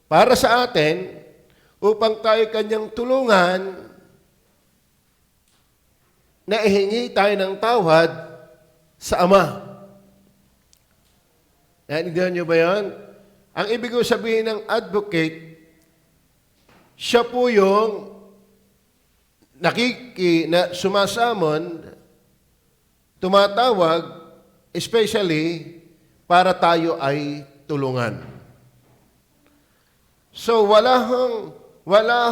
para sa atin upang tayo kanyang tulungan na ihingi tayo ng tawad sa Ama. Naintindihan niyo ba yan? Ang ibig ko sabihin ng advocate, siya po yung sumasamon, tumatawag, especially para tayo ay tulungan. So wala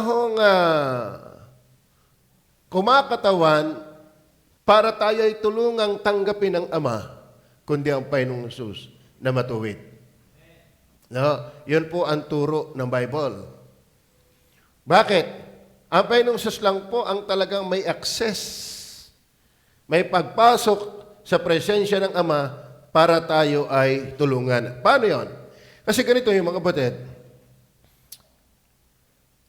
hong kumakatawan para tayo ay tulungang tanggapin ng Ama, kundi ang Panginoong Hesus na matuwid. No? Yun po ang turo ng Bible. Bakit? Ang Panginoong Hesus lang po ang talagang may access, may pagpasok sa presensya ng Ama para tayo ay tulungan. Paano yon? Kasi ganito yung mga kapatid,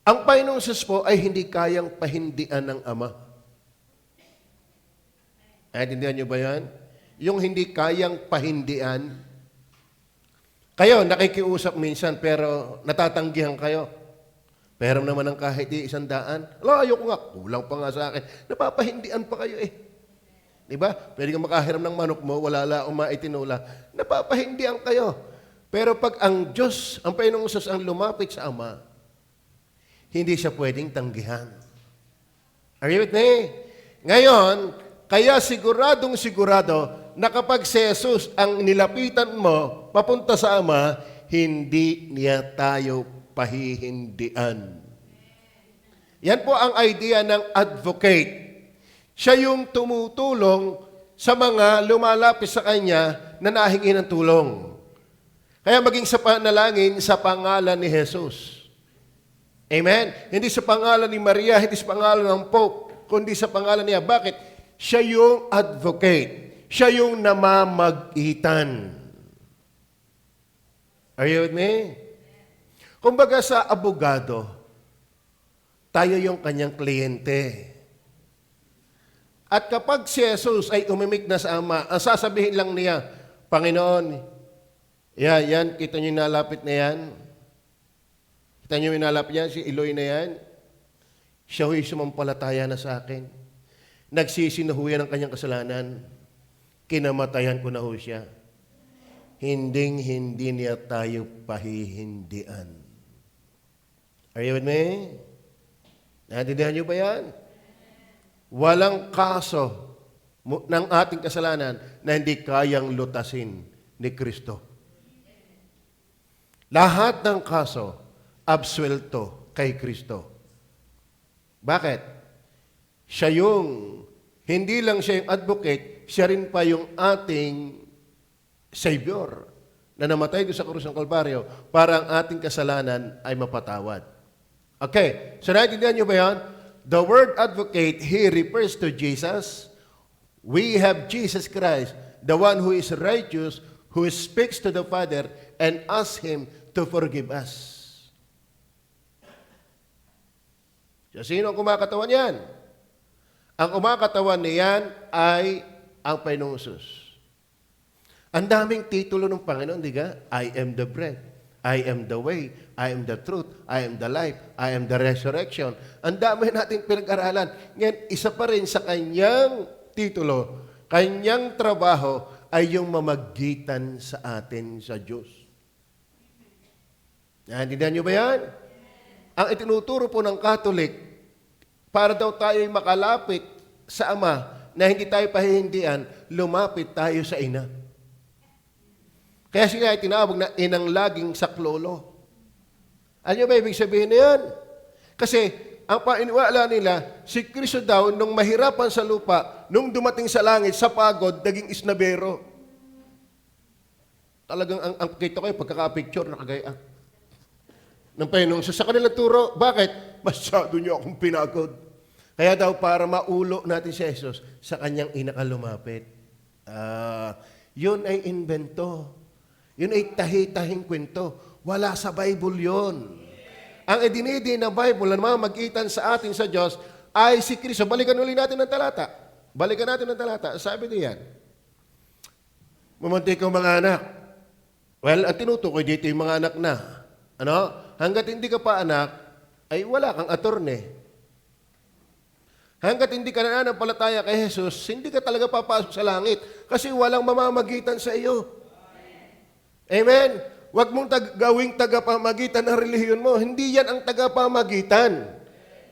ang Panginoong Hesus po ay hindi kayang pahindian ng Ama. Naintindihan niyo ba yan? Yung hindi kayang pahindian. Kayo, nakikiusap minsan pero natatanggihan kayo. Pero naman ang kahit 100. Ayoko nga, kulang pa nga sa akin. Napapahindian pa kayo eh. Diba? Pwede kang makahiram ng manok mo, wala lang maitinula. Napapahindian kayo. Pero pag ang Diyos, ang Panginoong Hesus ang lumapit sa Ama, hindi siya pwedeng tanggihan. Are you with me? Ngayon, kaya siguradong sigurado na kapag si Jesus ang nilapitan mo papunta sa Ama, hindi niya tayo pahihindian. Yan po ang idea ng advocate. Siya yung tumutulong sa mga lumalapit sa Kanya na nahingi ng tulong. Kaya maging sa panalangin sa pangalan ni Jesus. Amen? Hindi sa pangalan ni Maria, hindi sa pangalan ng Pope, kundi sa pangalan niya. Bakit? Siya yung advocate. Siya yung namamagitan. Are you with me? Kumbaga sa abogado, tayo yung kanyang kliyente. At kapag si Jesus ay umimik na sa Ama, ang sasabihin lang niya, Panginoon, yan, kita niyo yung nalapit na yan. Kita niyo yung nalapit yan, si Eloy na yan. Siya ho'y sumampalataya na sa akin. Nagsisinahuyan ang kanyang kasalanan. Kinamatayan ko na ho siya. Hindi niya tayo pahihindian. Are you with me? Naintindihan niyo ba yan? Walang kaso ng ating kasalanan na hindi kayang lutasin ni Kristo. Lahat ng kaso, absuelto kay Kristo. Bakit? Siya yung, hindi lang siya yung advocate, siya rin pa yung ating Savior na namatay doon sa krus ng Kalbaryo para ang ating kasalanan ay mapatawad. Okay, so naintindihan niyo ba yan? The word advocate here refers to Jesus. We have Jesus Christ, the one who is righteous, who speaks to the Father and asks Him to forgive us. So, sino ang kumakatawan yan? Ang kumakatawan niyan ay ang Panginoong Hesus. Ang daming titulo ng Panginoon, di ka? I am the bread. I am the way. I am the truth. I am the life. I am the resurrection. Ang dami nating pinag-aralan. Ngayon, isa pa rin sa kanyang titulo, kanyang trabaho ay yung mamagitan sa atin sa Diyos. Naintindihan niyo ba yan? Ang itinuturo po ng Catholic, para daw tayo makalapit sa Ama na hindi tayo pahihindian, lumapit tayo sa Ina. Kaya siya ay tinawag na inang laging saklolo. Ano ba ibig sabihin na yan? Kasi ang painiwala nila, si Kristo daw, nung mahirapan sa lupa, nung dumating sa langit, sa pagod, naging isnabero. Talagang ang kita kayo, pagkaka-picture, nakagaya. Ng Panginoon, sa kanilang turo, bakit? Masyado niyo akong pinagod. Kaya daw, para maulo natin si Jesus, sa kanyang inakalumapit. Yun ay invento. Yun ay tahi-tahing kwento. Wala sa Bible yun. Ang idinidi ng Bible na mamagitan sa atin sa Diyos ay si Kristo. Balikan ulit natin ng talata. Balikan natin ng talata. Sabi niyan, mamunti kang mga anak. Well, ang tinutukoy dito yung mga anak na. Ano? hanggat hindi ka pa anak, ay wala kang attorney. Hanggat hindi ka nananampalataya kay Jesus, hindi ka talaga papasok sa langit kasi walang mamamagitan sa iyo. Amen? Huwag mong gawing tagapamagitan ng relihiyon mo. Hindi yan ang tagapamagitan.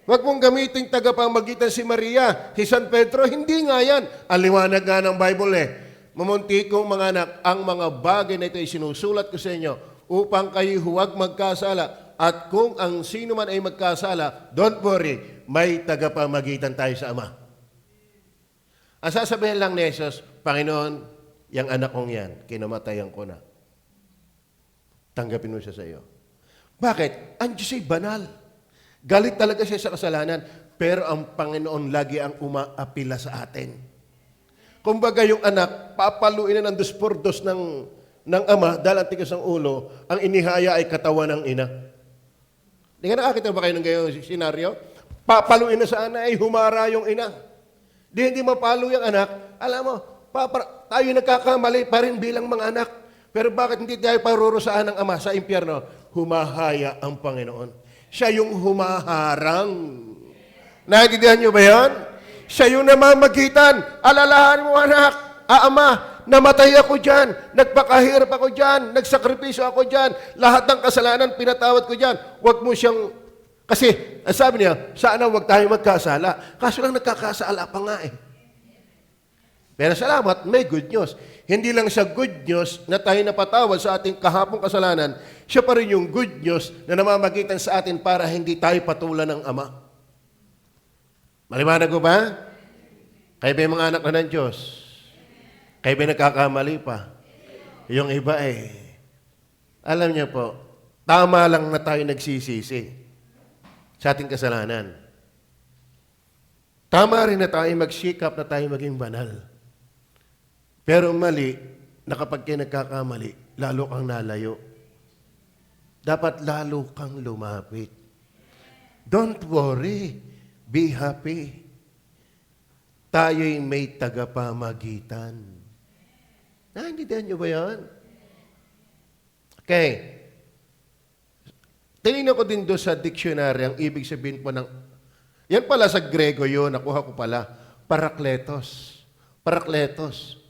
Huwag mong gamitin tagapamagitan si Maria, si San Pedro. Hindi nga yan. Ang liwanag nga ng Bible Mamunti kong mga anak, ang mga bagay na ito ay sinusulat ko sa inyo upang kayo huwag magkasala. At kung ang sino man ay magkasala, don't worry, may tagapamagitan tayo sa Ama. Ang sasabihin lang ni Jesus, Panginoon, yung anak kong yan, kinamatayan ko na. Tanggapin mo siya sa iyo. Bakit? Ang Diyos ay banal. Galit talaga siya sa kasalanan, pero ang Panginoon lagi ang umaapila sa atin. Kumbaga yung anak, papaluin na ng dos por dos ng ama dahil ang tigas ng ulo, ang inihaya ay katawan ng ina. Hindi ka nakakita ba kayo ng gayong senaryo? Papaluin na sa anak ay humara yung ina. Hindi mapalo yung anak. Alam mo, tayo nagkakamali pa rin bilang mga anak. Pero bakit hindi tayo parurusahan ng ama sa impyerno? Humahaya ang Panginoon. Siya yung humaharang. Naintindihan niyo ba yan? Siya yung namamagitan. Alalahan mo anak, ama, namatay ako dyan, nagpakahirap ako dyan, nagsakripisyo ako dyan, lahat ng kasalanan pinatawad ko dyan. Huwag mo siyang, kasi sabi niya, sana huwag tayo magkasala. Kaso lang nagkakasala pa nga Pero salamat, may good news. Hindi lang sa good news na tayo napatawad sa ating kahapong kasalanan, siya pa rin yung good news na namamagitan sa atin para hindi tayo patulan ng Ama. Maliwanag ko ba? Kayo ba yung mga anak na ng Diyos? Kayo ba nagkakamali pa? Yung iba alam niyo po, tama lang na tayo nagsisisi sa ating kasalanan. Tama rin na tayo magsikap na tayo maging banal. Pero mali, na kapag kayo nagkakamali, lalo kang nalayo. Dapat lalo kang lumapit. Don't worry. Be happy. Tayo'y may tagapamagitan. Naintindihan niyo ba yan? Okay. Tinignan ko din doon sa dictionary ang ibig sabihin po ng... Yan pala sa Grego yun, nakuha ko pala. Parakletos. Parakletos.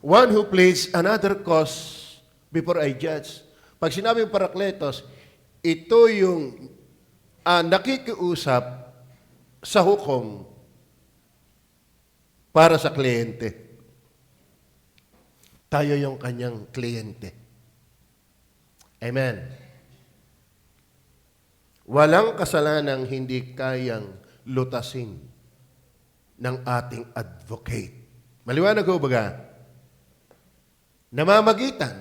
One who plays another cause before I judge. Pag sinabing parakletos, ito yung nakikiusap sa hukom para sa kliyente. Tayo yung kanyang kliyente. Amen. Walang kasalanang hindi kayang lutasin ng ating advocate. Maliwanag ko baga? Namamagitan.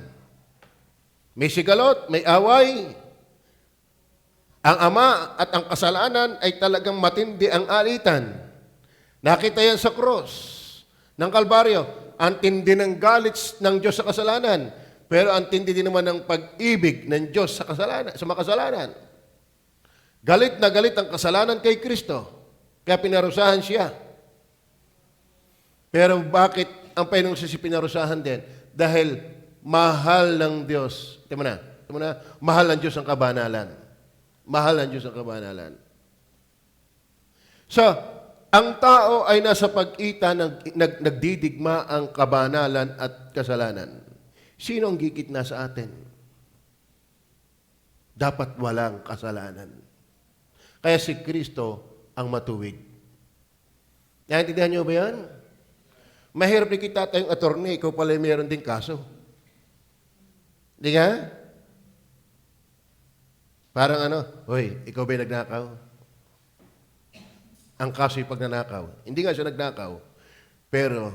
May sigalot, may away. Ang ama at ang kasalanan ay talagang matindi ang alitan. Nakita yan sa cross ng Kalbaryo. Ang tindi ng galit ng Diyos sa kasalanan. Pero ang tindi din naman ng pag-ibig ng Diyos sa kasalanan, sa makasalanan. Galit na galit ang kasalanan kay Kristo. Kaya pinarusahan siya. Pero bakit ang Panginoong si pinarusahan din? Dahil mahal ng Diyos. Tingnan mo na. Mahal ng Diyos ang kabanalan. Mahal ng Diyos ang kabanalan. So, ang tao ay nasa pag-ita nagdidigma ang kabanalan at kasalanan. Sino ang gigitna sa atin? Dapat walang kasalanan. Kaya si Kristo ang matuwid. Naintindihan niyo ba yan? Mahirap na kita tayong attorney, ikaw pala meron ding kaso. Di nga? Parang hoy, ikaw ba'y nagnakaw? Ang kaso'y pagnanakaw. Hindi nga siya nagnakaw, pero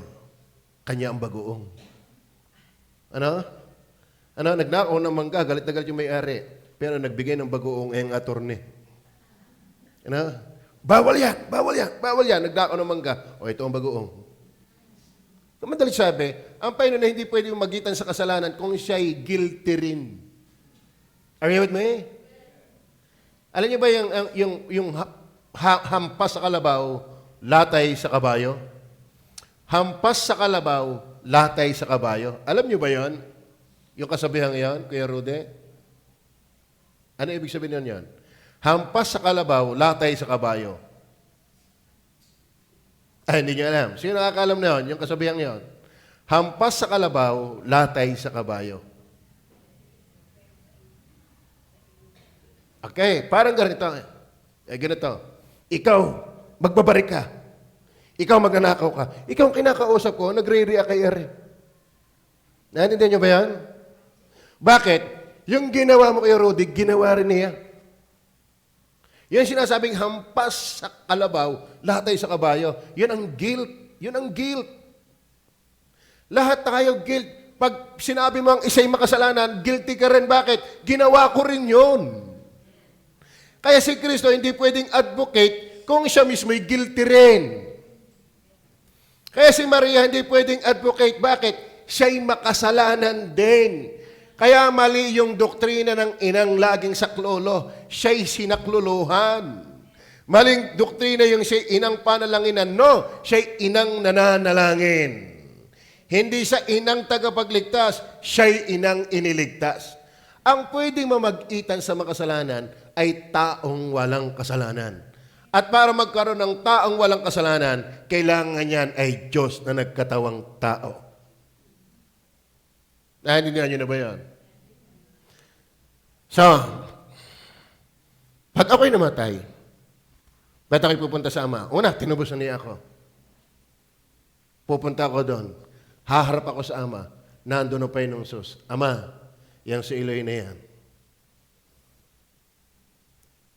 kanya ang bagoong. Nagnakaw ng mangga, galit na galit yung may-ari, pero nagbigay ng bagoong ang attorney. Bawal yan, nagnakaw ng mangga. O, ito ang bagoong. Madali sabi, ang Panginoon na hindi pwede magitan sa kasalanan kung siya'y guilty rin. Are you with me? Alam niyo ba yung hampas sa kalabaw, latay sa kabayo? Hampas sa kalabaw, latay sa kabayo. Alam niyo ba yon? Yung kasabihan yon, Kuya Rude? Ano ibig sabihin nun yun? Hampas sa kalabaw, latay sa kabayo. Ay, hindi nyo alam. Sino nakakaalam na yun? Yung kasabihang yun. Hampas sa kalabaw, latay sa kabayo. Okay, parang ganito. Ganito. Ikaw, magbabarik ka. Ikaw, magnanakaw ka. Ikaw ang kinakausap ko, nagre-react kay Ere. Naintindihan nyo ba yan? Bakit? Yung ginawa mo kay Rudy, ginawa rin niya. Yan sinasabing hampas sa kalabaw, latay sa kabayo. Yan ang guilt. Yun ang guilt. Lahat tayo guilt. Pag sinabi mo ang isa'y makasalanan, guilty ka rin. Bakit? Ginawa ko rin yun. Kaya si Kristo hindi pwedeng advocate kung siya mismo'y guilty rin. Kaya si Maria hindi pwedeng advocate. Bakit? Siya'y makasalanan din. Kaya mali yung doktrina ng inang laging saklolo. Siya'y sinakluluhan. Maling doktrina yung siya'y inang panalanginan. No, siya'y inang nananalangin. Hindi sa inang tagapagligtas, siya'y inang iniligtas. Ang pwedeng mamag-itan sa makasalanan ay taong walang kasalanan. At para magkaroon ng taong walang kasalanan, kailangan yan ay Diyos na nagkatawang tao. Naintindihan nyo na ba yan? So, pag ako'y namatay, ba't ako'y pupunta sa Ama? Una, tinubusan niya ako. Pupunta ako doon. Haharap ako sa Ama. Nandun ang Panginoong Sus. Ama, yang si Eloy na yan.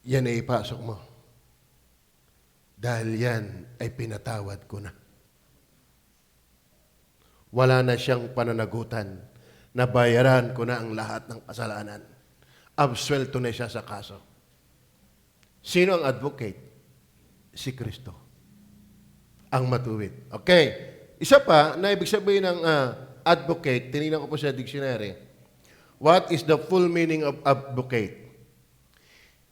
Yan ay ipasok mo. Dahil yan ay pinatawad ko na. Wala na siyang pananagutan. Nabayaran ko na ang lahat ng kasalanan. Absuelto na siya sa kaso. Sino ang advocate? Si Kristo. Ang matuwid. Okay. Isa pa na ibig sabihin ng advocate, tinignan ko po sa dictionary. What is the full meaning of advocate?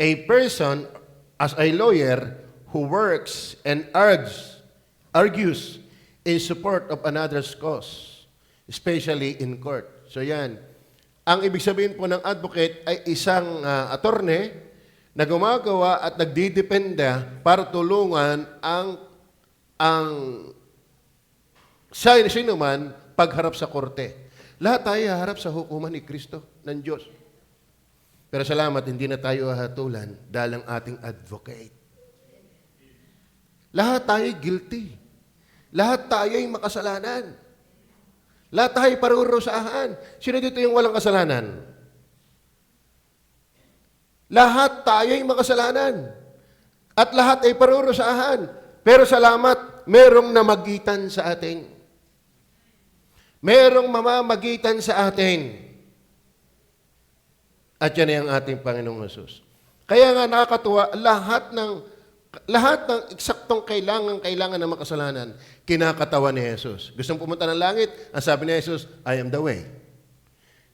A person as a lawyer who works and argues in support of another's cause, especially in court. So yan. Ang ibig sabihin po ng advocate ay isang attorney na gumagawa at nagdidependa para tulungan ang sino man pagharap sa korte. Lahat tayo harap sa hukuman ni Kristo ng Diyos. Pero salamat, hindi na tayo hahatulan dahil ang ating advocate. Lahat tayo guilty. Lahat tayo ay makasalanan. Lahat tayo parurusahan. Sino dito yung walang kasalanan? Lahat tayo ay makasalanan. At lahat ay parurusahan. Pero salamat, merong namagitan sa atin. Merong mamamagitan sa atin. At yan ay ang ating Panginoong Hesus. Kaya nga nakakatuwa, lahat ng eksaktong kailangan ng makasalanan, kinakatawan ni Jesus. Gusto mo pumunta ng langit? Ang sabi ni Jesus, I am the way.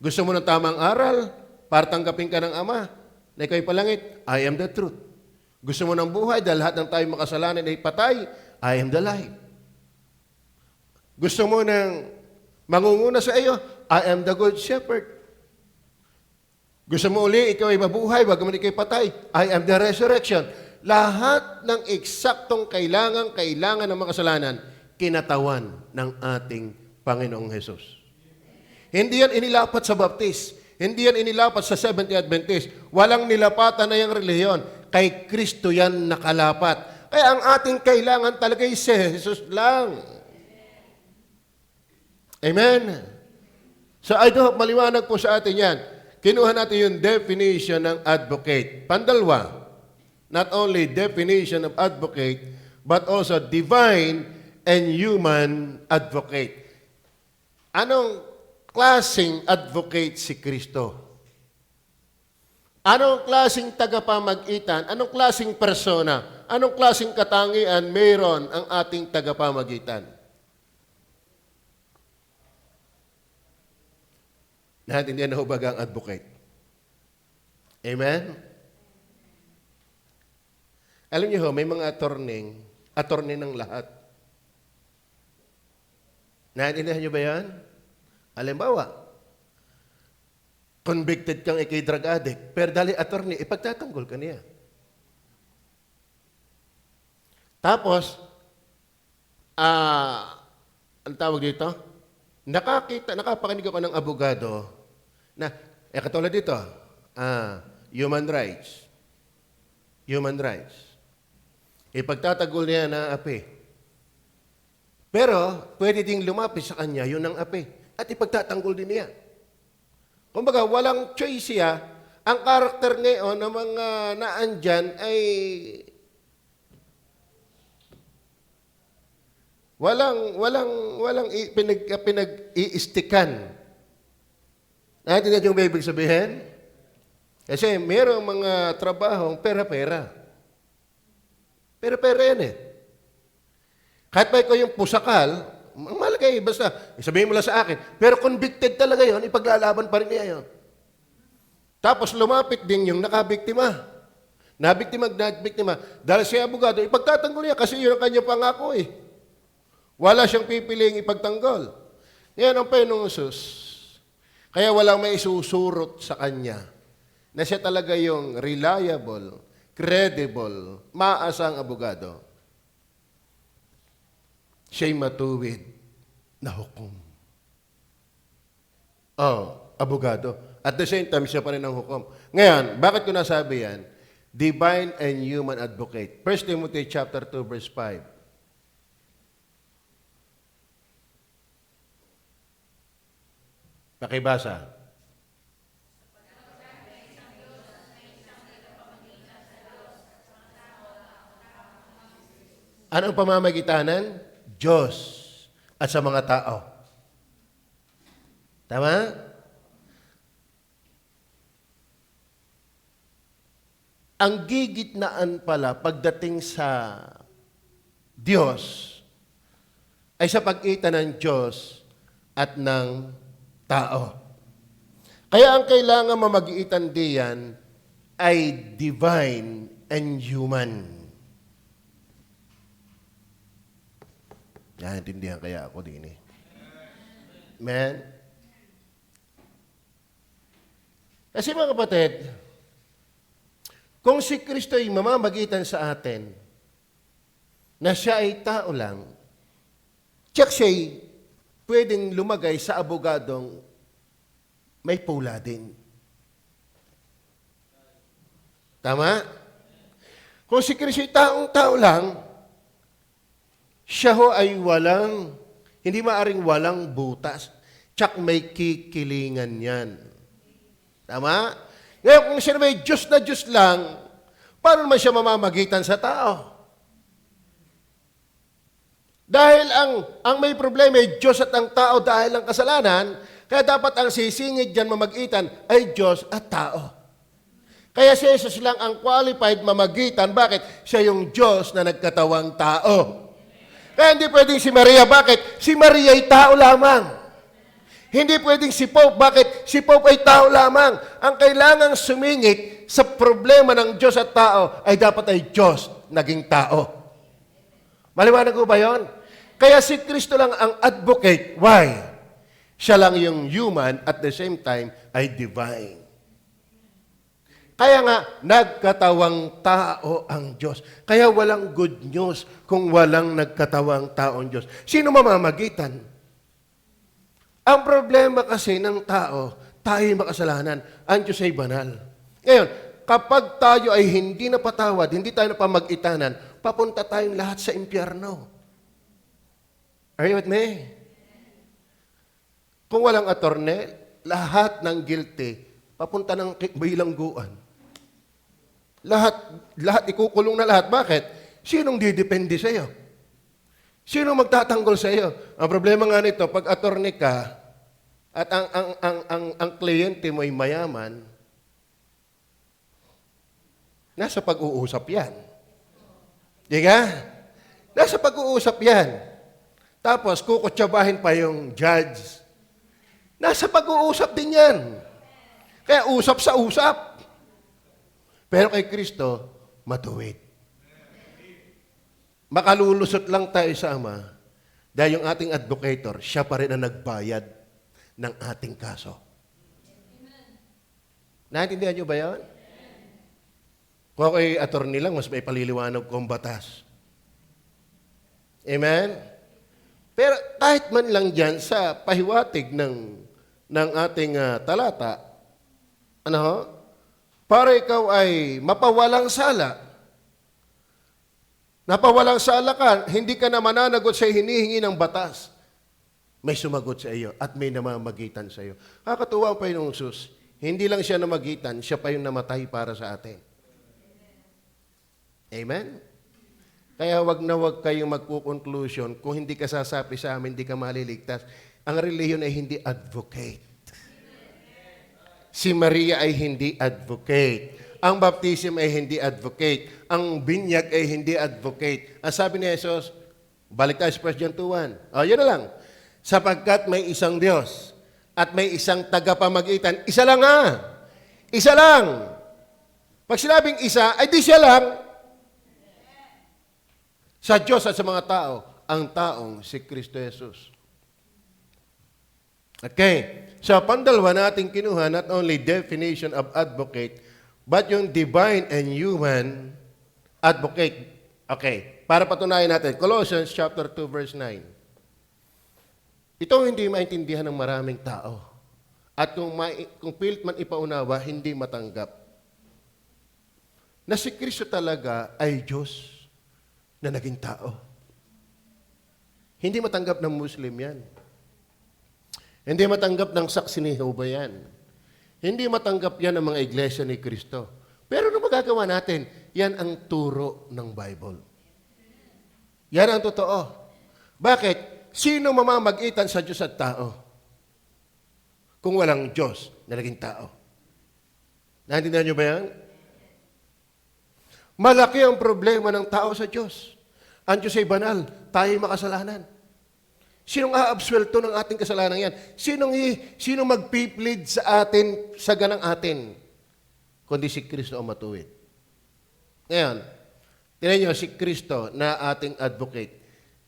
Gusto mo ng tamang aral? Para tanggapin ka ng Ama na ikaw'y palangit? I am the truth. Gusto mo ng buhay dahil lahat ng tayo makasalanan ay patay? I am the life. Gusto mo ng mangunguna sa iyo? I am the good shepherd. Gusto mo uli, ikaw ay mabuhay, bagaman ikaw'y patay? I am the resurrection. Lahat ng eksaktong kailangan ng makasalanan, kinatawan ng ating Panginoong Hesus. Hindi yan inilapat sa Baptist. Hindi yan inilapat sa Seventh-day Adventist. Walang nilapatan na yung relihiyon. Kay Kristo yan nakalapat. Kaya ang ating kailangan talaga ay si Jesus lang. Amen? So I hope maliwanag po sa atin yan. Kinuha natin yung definition ng advocate. Pandalwa, not only definition of advocate, but also divine and human advocate. Anong klaseng advocate si Kristo? Anong klaseng tagapamagitan? Anong klaseng persona? Anong klaseng katangian mayroon ang ating tagapamagitan? Naintindihan na ho ba ang advocate? Amen? Alam niyo ho, may mga attorney ng lahat. Naintindihan niyo ba yan? Halimbawa, convicted kang ikay drug addict, pero dahil attorney, ipagtatanggol ka niya. Tapos, ang tawag dito, nakapakinig ako ng abogado na, katulad dito, human rights. Human rights. Ipagtatanggol niya na api. Pero, pwede ding lumapit sa kanya yun ang api. At ipagtatanggol din niya. Kumbaga, walang choice siya. Ang karakter ngayon ng mga naandyan ay walang pinag-iistikan. Natin yung ibig sabihin? Kasi mayroong mga trabahong pera-pera. Pera-pera yan eh. Kahit pa ikaw yung pusakal, malagay, basta, sabihin mo lang sa akin, pero convicted talaga yon, ipaglalaban pa rin niya yun. Tapos lumapit din yung nakabiktima. Nabiktima. Dahil siya abogado, ipagtatanggol niya kasi yun ang kanya pangako eh. Wala siyang pipiling ipagtanggol. Yan ang penusos. Kaya walang may isusurot sa kanya na siya talaga yung reliable, credible, maasang abogado. Siya'y matuwid na hukom. Abogado. At the same time, siya pa rin ang hukom. Ngayon, bakit ko nasabi yan? Divine and human advocate. 1 Timothy chapter 2, verse 5. Pakibasa. Anong pamamagitanan? Diyos at sa mga tao. Tama? Ang gigitnaan pala pagdating sa Diyos ay sa pagitan ng Diyos at ng tao. Kaya ang kailangan mamagitan diyan ay divine and human. Naintindihan kaya ako din eh. Amen? Kasi mga kapatid, kung si Kristo ay mamamagitan sa atin, na siya ay tao lang, tiyak siya'y pwedeng lumagay sa abogadong may pula din. Tama? Kung si Kristo ay taong-tao lang, siya ho ay hindi maaring walang butas. Tsak may kikilingan yan. Tama? Ngayon, kung siya may Diyos na Diyos lang, paano naman siya mamamagitan sa tao? Dahil ang may problema ay Diyos at ang tao dahil ang kasalanan, kaya dapat ang sisingit dyan mamagitan ay Diyos at tao. Kaya si Jesus lang ang qualified mamagitan. Bakit? Siya yung Diyos na nagkatawang tao. Kaya hindi pwedeng si Maria. Bakit? Si Maria ay tao lamang. Hindi pwedeng si Pope. Bakit? Si Pope ay tao lamang. Ang kailangang sumingit sa problema ng Diyos at tao ay dapat ay Diyos naging tao. Maliwanag ko ba yun? Kaya si Kristo lang ang advocate. Why? Siya lang yung human at the same time ay divine. Kaya nga, nagkatawang tao ang Diyos. Kaya walang good news kung walang nagkatawang tao ang Diyos. Sino mamamagitan? Ang problema kasi ng tao, tayo ay makasalanan. Ang Diyos ay banal. Ngayon, kapag tayo ay hindi napatawad, hindi tayo napamagitanan, papunta tayong lahat sa impyerno. Are you with me? Kung walang attorney, lahat ng guilty, papunta ng bilangguan. Lahat ikukulong na lahat. Bakit? Sinong didepende sa iyo? Sinong magtatanggol sa iyo? Ang problema nga nito, pag attorney ka, at ang kliyente mo ay mayaman, nasa pag-uusap yan. Di ka? Nasa pag-uusap yan. Tapos, kukutsabahin pa yung judge. Nasa pag-uusap din yan. Kaya usap sa usap. Pero kay Kristo, matuwid. Makalulusot lang tayo sa Ama dahil yung ating advocator, siya pa rin ang nagbayad ng ating kaso. Naintindihan nyo ba yan? Kung ako ay attorney lang, mas may paliliwanag kong batas. Amen? Pero kahit man lang dyan sa pahiwatig ng ating talata, ano ho? Para ikaw ay mapawalang sala. Napawalang sala ka, hindi ka na mananagot sa hinihingi ng batas. May sumagot sa iyo at may namamagitan sa iyo. Kakatuwa ang Panginoong Sus. Hindi lang siya namagitan, siya pa yung namatay para sa atin. Amen? Kaya wag na wag kayong magkukonklusyon. Kung hindi ka sasapi sa amin, hindi ka maliligtas. Ang relihiyon ay hindi advocate. Si Maria ay hindi advocate. Ang baptism ay hindi advocate. Ang binyag ay hindi advocate. Ang sabi ni Jesus, balik tayo sa 1 John 2:1. O, yun na lang. Sapagkat may isang Diyos at may isang tagapamagitan, isa lang nga. Isa lang. Pag sinabing isa, ay di siya lang. Sa Diyos at sa mga tao, ang taong si Kristo Jesus. Okay. So, pandalwa natin kinuha not only definition of advocate, but yung divine and human advocate. Okay. Para patunayan natin, Colossians chapter 2, verse 9. Ito hindi maintindihan ng maraming tao. At kung pilit man ipaunawa, hindi matanggap. Na si Kristo talaga ay Diyos na naging tao. Hindi matanggap ng Muslim yan. Hindi matanggap ng saksi ni Jehovah yan. Hindi matanggap yan ng mga iglesia ni Kristo. Pero ano magagawa natin? Yan ang turo ng Bible. Yan ang totoo. Bakit? Sino mamamagitan sa Diyos at tao? Kung walang Diyos na naging tao. Naintindihan niyo ba yan? Malaki ang problema ng tao sa Diyos. Ang Diyos ay banal, tayo ay makasalanan. Sinong aabsuelto ng ating kasalanan yan? Sinong magpiplead sa atin, sa ganang atin? Kundi si Kristo ang matuwid. Ngayon, tingnan niyo si Kristo na ating advocate.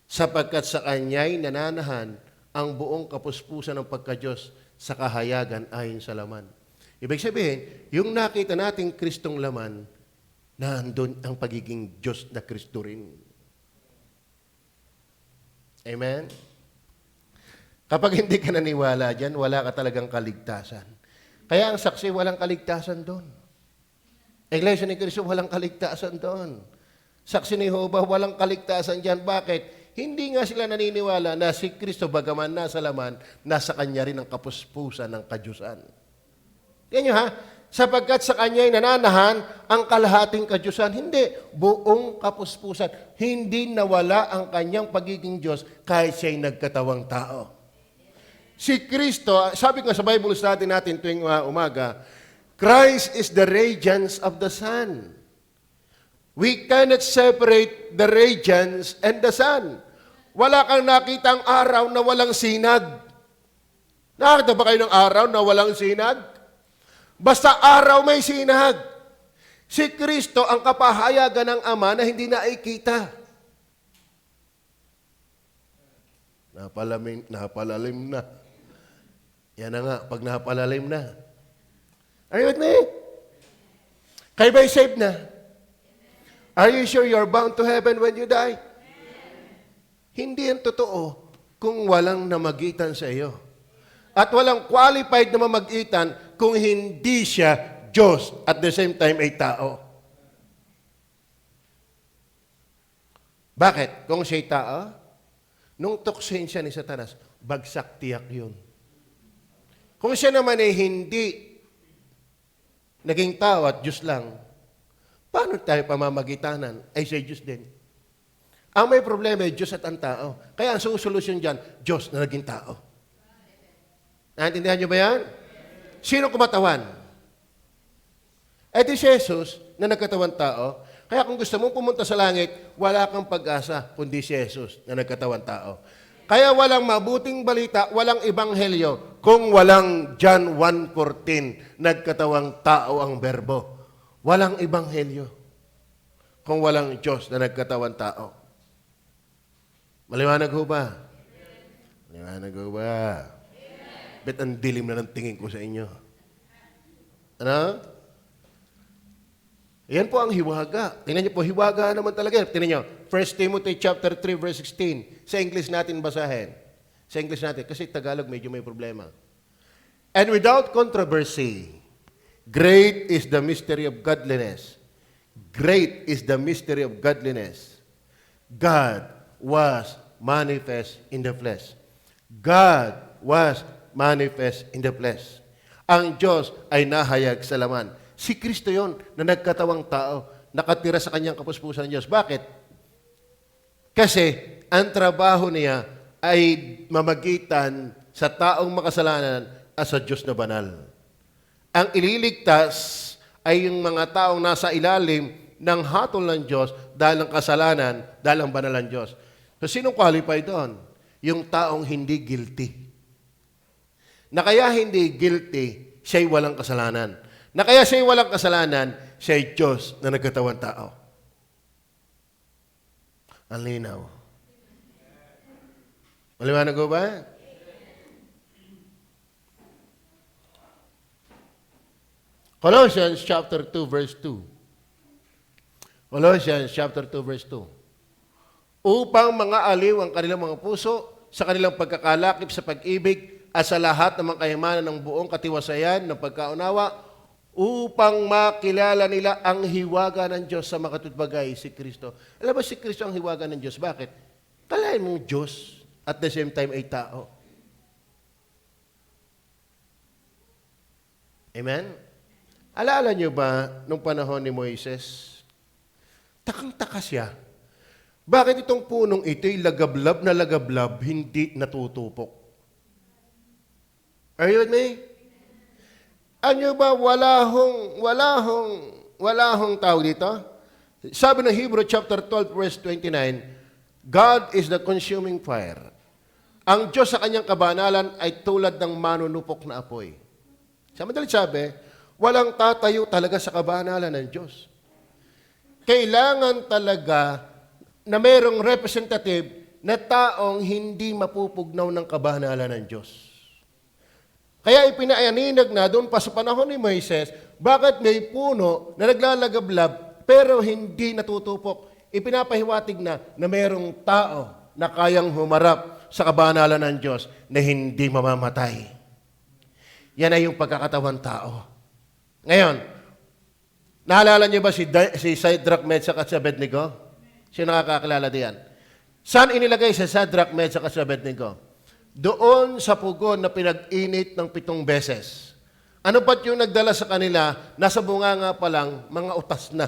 Sapagkat sa Kanya'y nananahan ang buong kapuspusan ng pagka-Diyos sa kahayagan ayon sa laman. Ibig sabihin, yung nakita nating Kristong laman, nandun ang pagiging Diyos na Kristo rin. Amen? Kapag hindi ka naniwala dyan, wala ka talagang kaligtasan. Kaya ang saksi, walang kaligtasan doon. Iglesia ni Kristo, walang kaligtasan doon. Saksi ni Jehovah, walang kaligtasan dyan. Bakit? Hindi nga sila naniniwala na si Kristo, bagaman nasa laman, nasa Kanya rin ang kapuspusan ng kadyusan. Ganyan ha? Sapagkat sa Kanya'y nananahan ang kalahating kadyusan. Hindi, buong kapuspusan. Hindi nawala ang Kanyang pagiging Diyos kahit siya'y nagkatawang tao. Si Kristo, sabi ko sa Bible study natin tuwing umaga, Christ is the radiance of the sun. We cannot separate the radiance and the sun. Wala kang nakitang araw na walang sinag. Nakita ba kayo ng araw na walang sinag? Basta araw may sinag. Si Kristo ang kapahayagan ng Ama na hindi nakikita. Napalalim na. Yan na nga, pag napalalim na. Are you with me? Kayo ba'y saved na? Are you sure you're bound to heaven when you die? Hindi yan totoo kung walang namagitan sa iyo. At walang qualified na mamagitan kung hindi siya Diyos at the same time ay tao. Bakit? Kung siya'y tao, nung tuksin siya ni Satanas, bagsak tiyak yun. Kung siya naman ay hindi naging tao at Diyos lang, paano tayo pamamagitanan? Ay siya Diyos din. Ang may problema ay Diyos at ang tao. Kaya ang solusyon dyan, Diyos na naging tao. Naintindihan niyo ba yan? Sino kumatawan? Eh di si Jesus na nagkatawan tao. Kaya kung gusto mong pumunta sa langit, wala kang pag-asa kundi si Jesus na nagkatawan tao. Kaya walang mabuting balita, walang ebanghelyo kung walang John 1:14, nagkatawang tao ang berbo. Walang ebanghelyo kung walang Diyos na nagkatawan tao. Maliwanag ho ba? Maliwanag ho ba? Bet ang dilim na ng tingin ko sa inyo. Ano? Yan po ang hiwaga. Tingnan niyo po, hiwaga naman talaga. Tingnan niyo, 1 Timothy chapter 3, verse 16. Sa English natin basahin. Sa English natin, kasi Tagalog medyo may problema. And without controversy, great is the mystery of godliness. Great is the mystery of godliness. God was manifest in the flesh. God was manifest in the flesh. Ang Diyos ay nahayag sa laman. Si Kristo yon na nagkatawang tao, nakatira sa kanyang kapuspusan ng Diyos. Bakit? Kasi ang trabaho niya ay mamagitan sa taong makasalanan at sa Diyos na banal. Ang ililigtas ay yung mga taong nasa ilalim ng hatol ng Diyos dahil ng kasalanan, dahil ang banal ng Diyos. So, sinong qualified doon? Yung taong hindi guilty. Na kaya hindi guilty, siya'y walang kasalanan. Na kaya siya'y walang kasalanan, siya'y Diyos na nagkatawang tao. Ang linaw. Maliwanag ko ba? Colossians chapter 2, verse 2. Colossians chapter 2, verse 2. Upang mga aliw ang kanilang mga puso sa kanilang pagkakalakip sa pag-ibig at sa lahat ng mga kayamanan ng buong katiwasayan ng pagkaunawa, upang makilala nila ang hiwaga ng Diyos sa makatutbagay, si Kristo. Alam ba si Kristo ang hiwaga ng Diyos? Bakit? Kalahin mong Diyos at the same time ay tao. Amen? Alala nyo ba nung panahon ni Moises? Takang-taka siya. Bakit itong punong ito'y lagablab na lagablab, hindi natutupok? Are you with me? Ano ba, wala hong tawag dito? Sabi ng Hebrew chapter 12, verse 29, God is the consuming fire. Ang Diyos sa kanyang kabanalan ay tulad ng manunupok na apoy. Sa madalit sabi, walang tatayo talaga sa kabanalan ng Diyos. Kailangan talaga na mayroong representative na taong hindi mapupugnaw ng kabanalan ng Diyos. Kaya ipinaaninag na doon pa sa panahon ni Moises, bakit may puno na naglalagablab pero hindi natutupok? Ipinapahiwatig na mayroong tao na kayang humarap sa kabanalan ng Diyos na hindi mamamatay. Yan ay yung pagkakatawan tao. Ngayon, naalala niyo ba si Shadrach, Meshach at Abednego? Sino nakakakilala diyan? Saan inilagay si Shadrach, Meshach at Abednego? Doon sa pugon na pinag-init ng 7 beses. Ano ba't yung nagdala sa kanila, nasa bunganga pa lang, mga utas na.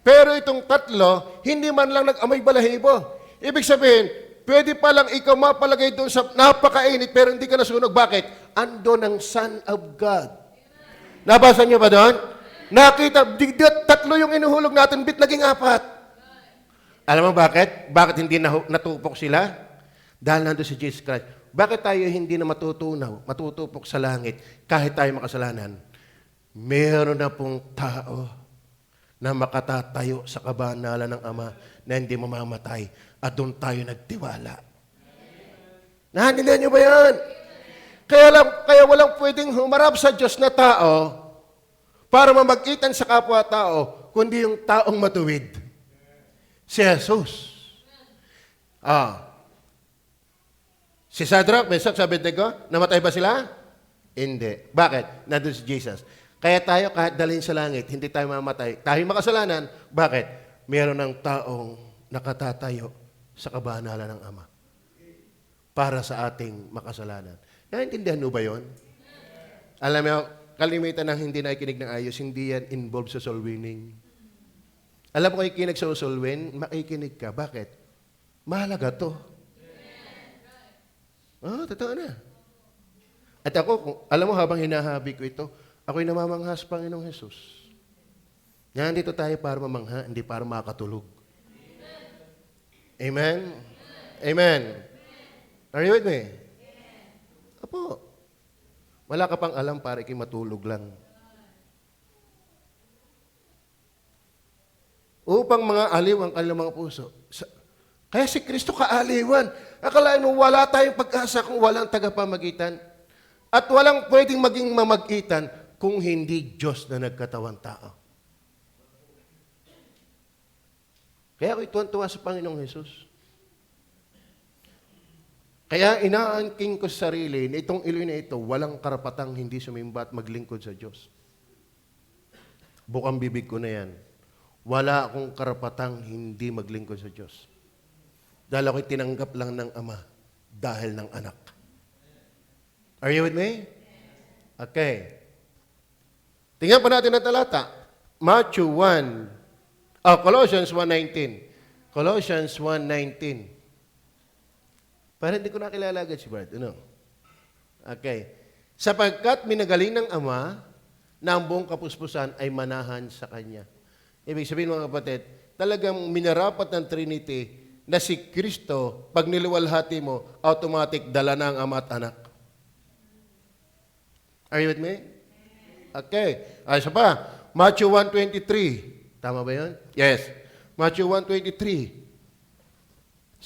Pero itong tatlo, hindi man lang nag-amoy balahibo. Ibig sabihin, pwede pa lang ikaw mapalagay doon sa napakainit, pero hindi ka nasunog. Bakit? Ando ng Son of God. Nabasa niyo ba doon? Nakita, tatlo yung inuhulog natin, bit naging 4. Alam mo bakit? Bakit hindi natupok sila? Dahil nandun si Jesus Christ. Bakit tayo hindi na matutupok sa langit kahit tayo makasalanan? Meron na pong tao na makatatayo sa kabanalan ng Ama na hindi mamamatay at doon tayo nagtiwala. Nahandihan niyo ba yan? Kaya walang pwedeng humarap sa Diyos na tao para mamagitan sa kapwa-tao, kundi yung taong matuwid. Si Jesus. Si Shadrach, Meshach, Abednego, namatay ba sila? Hindi. Bakit? Nandun si Jesus. Kaya tayo, kahit dalhin sa langit, hindi tayo mamatay. Tayo makasalanan. Bakit? Meron ng taong nakatatayo sa kabanalan ng Ama para sa ating makasalanan. Naintindihan mo ba yun? Alam mo, kalimitan ng hindi nakikinig ng ayos, hindi yan involved sa soul winning. Alam mo, kikinig sa soul win, makikinig ka. Bakit? Mahalaga to. Totoo na. At ako, alam mo, habang hinahabi ko ito, ako'y namamanghas, Panginoong Jesus. Nandito tayo para mamangha, hindi para makatulog. Amen? Amen. Are you with me? Apo. Wala ka pang alam para ikay matulog lang. Upang mga aliw ang kanilang mga puso. Kaya si Kristo kaaliwan. Akalain mo, wala tayong pag-asa kung walang tagapamagitan. At walang pwedeng maging mamagitan kung hindi Diyos na nagkatawang tao? Kaya ako'y tuwan-tuwa sa Panginoong Jesus. Kaya inaangking ko sa sarili na itong Iloy na ito, walang karapatang hindi sumimba at maglingkod sa Diyos. Bukang bibig ko na yan. Wala akong karapatang hindi maglingkod sa Diyos. Dahil ako'y tinanggap lang ng Ama dahil ng anak. Are you with me? Okay. Tingnan pa natin ang talata. Matthew 1. Colossians 1:19. Colossians 1:19. Parang hindi ko nakilala agad si Brad. Ano? Okay. Sapagkat minagaling ng Ama na ang buong kapuspusan ay manahan sa Kanya. Ibig sabihin mga kapatid, talagang minarapat ng Trinity na si Kristo, pag niliwalhati mo, automatic dala na ang Ama at Anak. Are you with me? Okay. Isa pa. Matthew 1:23. Tama ba yun? Yes. Matthew 1:23.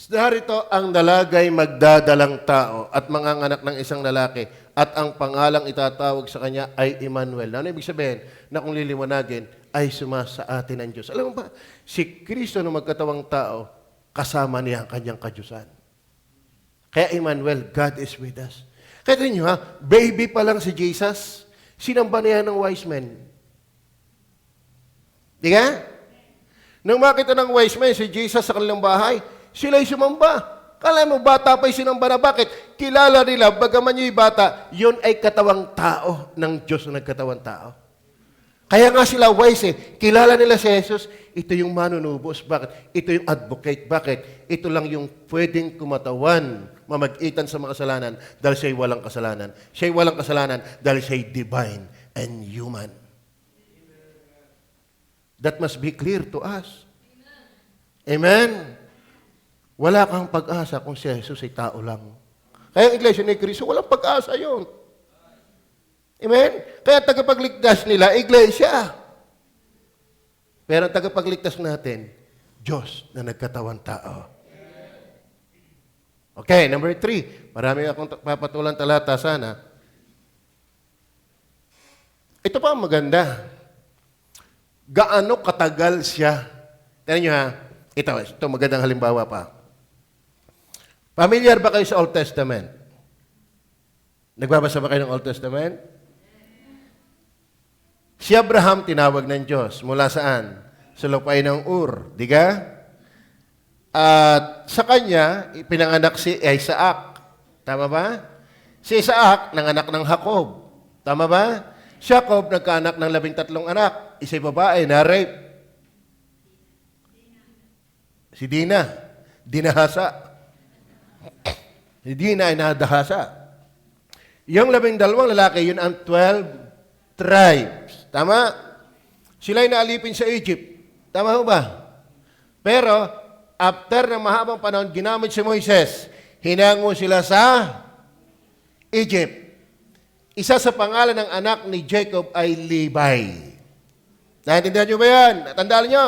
Narito ang dalagay magdadalang tao at manganganak ng isang lalaki at ang pangalang itatawag sa kanya ay Emmanuel. Ano ibig sabihin? Na kung liliwanagin, ay sumasa atin ang Diyos. Alam mo ba, si Kristo na magkatawang tao, kasama niya ang kanyang kadyusan. Kaya Emmanuel, God is with us. Kaya rin nyo ha, baby pa lang si Jesus, sinamba niya ng wise men. Di ka? Nung makita ng wise men si Jesus sa kanilang bahay, sila'y sumamba. Kala mo, bata pa'y sinamba na. Bakit? Kilala nila, bagaman yung bata, yun ay katawang tao ng Diyos na nagkatawang tao. Kaya nga sila wise eh. Kilala nila si Jesus, ito yung manunubos. Bakit? Ito yung advocate. Bakit? Ito lang yung pwedeng kumatawan, mamag-itan sa mga kasalanan dahil siya'y walang kasalanan. Siya'y walang kasalanan dahil siya'y divine and human. That must be clear to us. Amen? Wala kang pag-asa kung si Jesus ay tao lang. Kaya ang iglesia ni Cristo, walang pag-asa yun. Amen? Kaya tagapagligtas nila, iglesia. Pero ang tagapagligtas natin, Diyos na nagkatawang tao. Okay, number 3. Marami akong papatulang talata sana. Ito pa ang maganda. Gaano katagal siya? Tignan nyo ha. Ito magandang halimbawa pa. Familiar ba kayo sa Old Testament? Nagbabasa ba kayo ng Old Testament? Si Abraham tinawag ng Diyos. Mula saan? Sa lupain ng Ur. Di ka? At sa kanya, pinanganak si Isaac. Tama ba? Si Isaac, nanganak ng Jacob. Tama ba? Si Jacob, nagkaanak ng 13 anak. Isa'y babae, na-rape. Si Dina. Dinahasa. Si Dina ay nadahasa. Yung 12 lalaki, yun ang 12 tribes. Tama? Sila'y naalipin sa Egypt. Tama ho ba? Pero, after ng mahabang panahon, ginamit si Moises, hinango sila sa Egypt. Isa sa pangalan ng anak ni Jacob ay Levi. Naintindihan nyo ba yan? Tandaan nyo?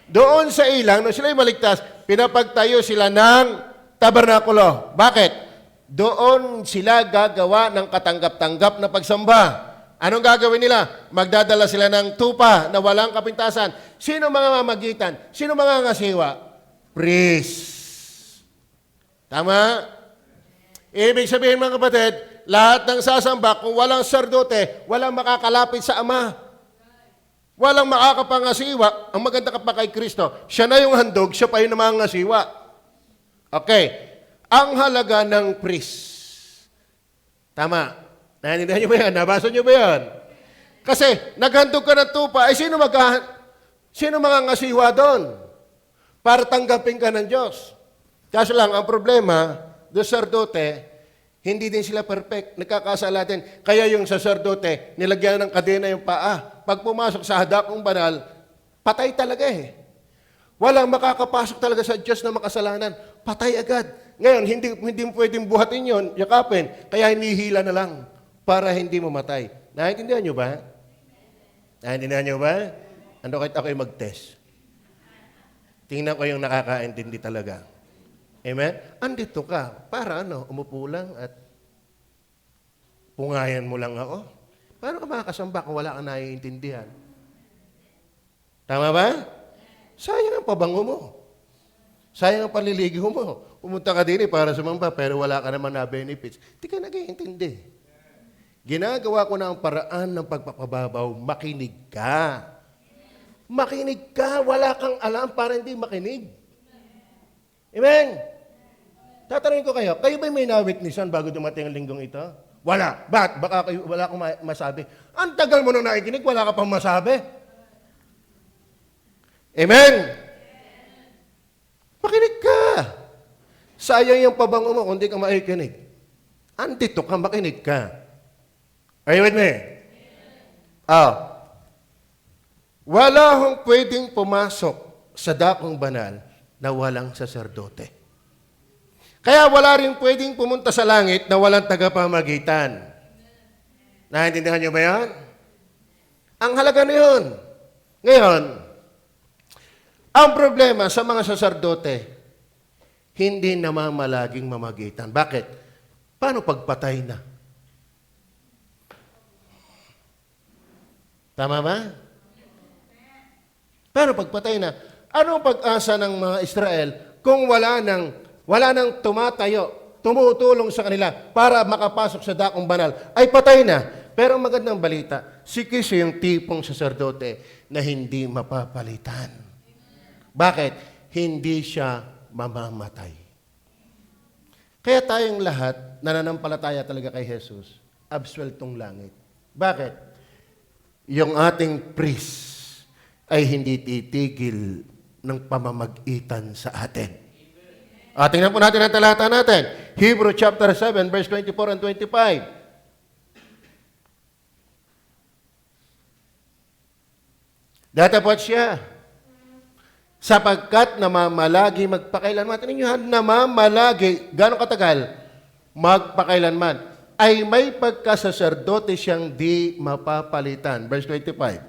Doon sa ilang, nung sila'y maligtas, pinapagtayo sila ng tabernakulo. Bakit? Doon sila gagawa ng katanggap-tanggap na pagsamba. Anong gagawin nila? Magdadala sila ng tupa na walang kapintasan. Sino mga mamagitan? Sino mga ngasiwa? Priest. Tama? Ibig sabihin mga kapatid, lahat ng sasamba, kung walang sardote, walang makakalapit sa Ama. Walang makakapangasiwa. Ang maganda ka pa kay Kristo, siya na yung handog, siya pa yung namangasiwa. Okay. Ang halaga ng priest. Tama. Naintindihan niyo ba yan? Nabasa niyo ba yan? Kasi, naghandog ka ng tupa, ay sino mga ngasiwa doon? Para tanggapin ka ng Diyos. Kaso lang, ang problema, doon sardote, hindi din sila perfect. Nagkakasala din. Kaya yung saserdote, nilagyan ng kadena yung paa. Pag pumasok sa hadakong banal, patay talaga eh. Walang makakapasok talaga sa Diyos na makasalanan. Patay agad. Ngayon, hindi mo pwedeng buhatin yun, yakapin. Kaya hinihila na lang para hindi mo matay. Naintindihan nyo ba? Naintindihan nyo ba? Ano kahit ako'y mag-test? Tingnan ko yung nakakaintindi talaga. Amen? Andito ka. Para umupo lang at pungayan mo lang ako. Paano ka makakasamba kung wala kang naiintindihan? Tama ba? Sayang ang pabango mo. Sayang ang panliligo mo. Pumunta ka din para sumamba pero wala ka naman na benefits. Hindi ka nag-iintindi. Ginagawa ko na ang paraan ng pagpapababaw, makinig ka. Makinig ka, wala kang alam para hindi makinig. Amen? Tatanungin ko kayo ba'y may na-witnessan bago dumating ang linggong ito? Wala. Baka kayo, wala akong masabi. Ang tagal mo nang nakikinig, wala ka pang masabi. Amen? Makinig ka. Sayang yung pabango mo kung di ka makikinig. Andito ka, makinig ka. Are you with me? Wala hong pwedeng pumasok sa dakong banal na walang saserdote. Kaya wala rin pwedeng pumunta sa langit na walang tagapamagitan. Naintindihan niyo ba yan? Ang halaga na yun. Ngayon, ang problema sa mga saserdote, hindi namamalaging mamagitan. Bakit? Paano pagpatay na? Tama ba? Paano pagpatay na? Ano ang pag-asa ng mga Israel kung wala nang tumatayo, tumutulong sa kanila para makapasok sa dakong banal, ay patay na. Pero ang magandang balita, si Kristo yung tipong saserdote na hindi mapapalitan. Bakit? Hindi siya mamamatay. Kaya tayong lahat, nananampalataya talaga kay Jesus, absueltong langit. Bakit? Yung ating priest ay hindi titigil ng pamamagitan sa atin. Tingnan po natin ang talata natin. Hebrew chapter 7, verse 24 and 25. Datapot siya. Sapagkat namamalagi magpakailanman. Tingnan nyo, namamalagi. Gano'ng katagal? Magpakailanman. Ay may pagkasaserdote siyang di mapapalitan. Verse 25.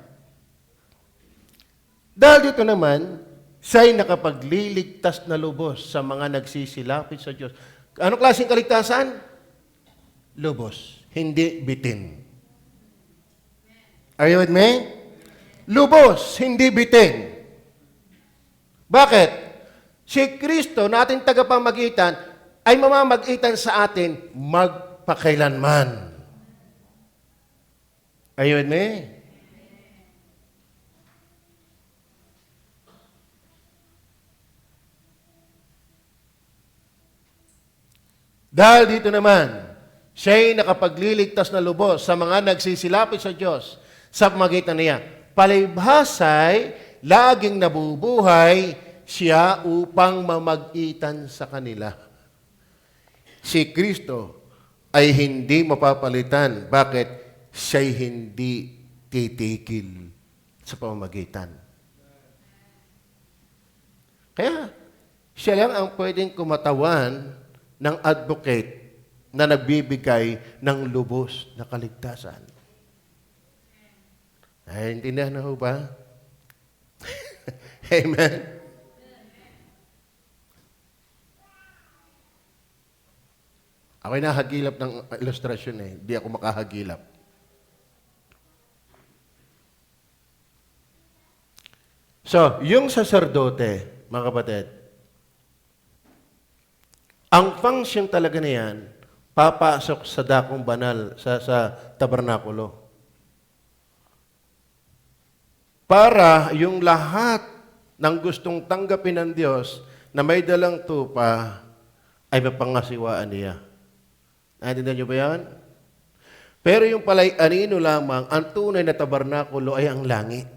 Dahil dito naman, siya'y nakapagliligtas na lubos sa mga nagsisilapit sa Diyos. Anong klaseng kaligtasan? Lubos, hindi bitin. Are you with me? Lubos, hindi bitin. Bakit? Si Kristo na ating tagapamagitan ay mamamagitan sa atin magpakailanman. Are you with me? Dahil dito naman, siya'y nakapagliligtas na lubos sa mga nagsisilapit sa Diyos sa pamagitan niya. Palibhasay, laging nabubuhay siya upang mamagitan sa kanila. Si Kristo ay hindi mapapalitan. Bakit? Siya'y hindi titikil sa pamamagitan. Kaya, siya lang ang pwedeng kumatawan ng advocate na nagbibigay ng lubos na kaligtasan. Ay, intindihan na ho ba? Amen? Ako'y nahagilap ng ilustrasyon eh. Hindi ako makahagilap. So, yung saserdote, mga kapatid, ang function talaga na yan, papasok sa dakong banal, sa tabernakulo. Para yung lahat ng gustong tanggapin ng Diyos na may dalang tupa, ay mapangasiwaan niya. Naintindihan niyo ba yan? Pero yung pala'y anino lamang, ang tunay na tabernakulo ay ang langit.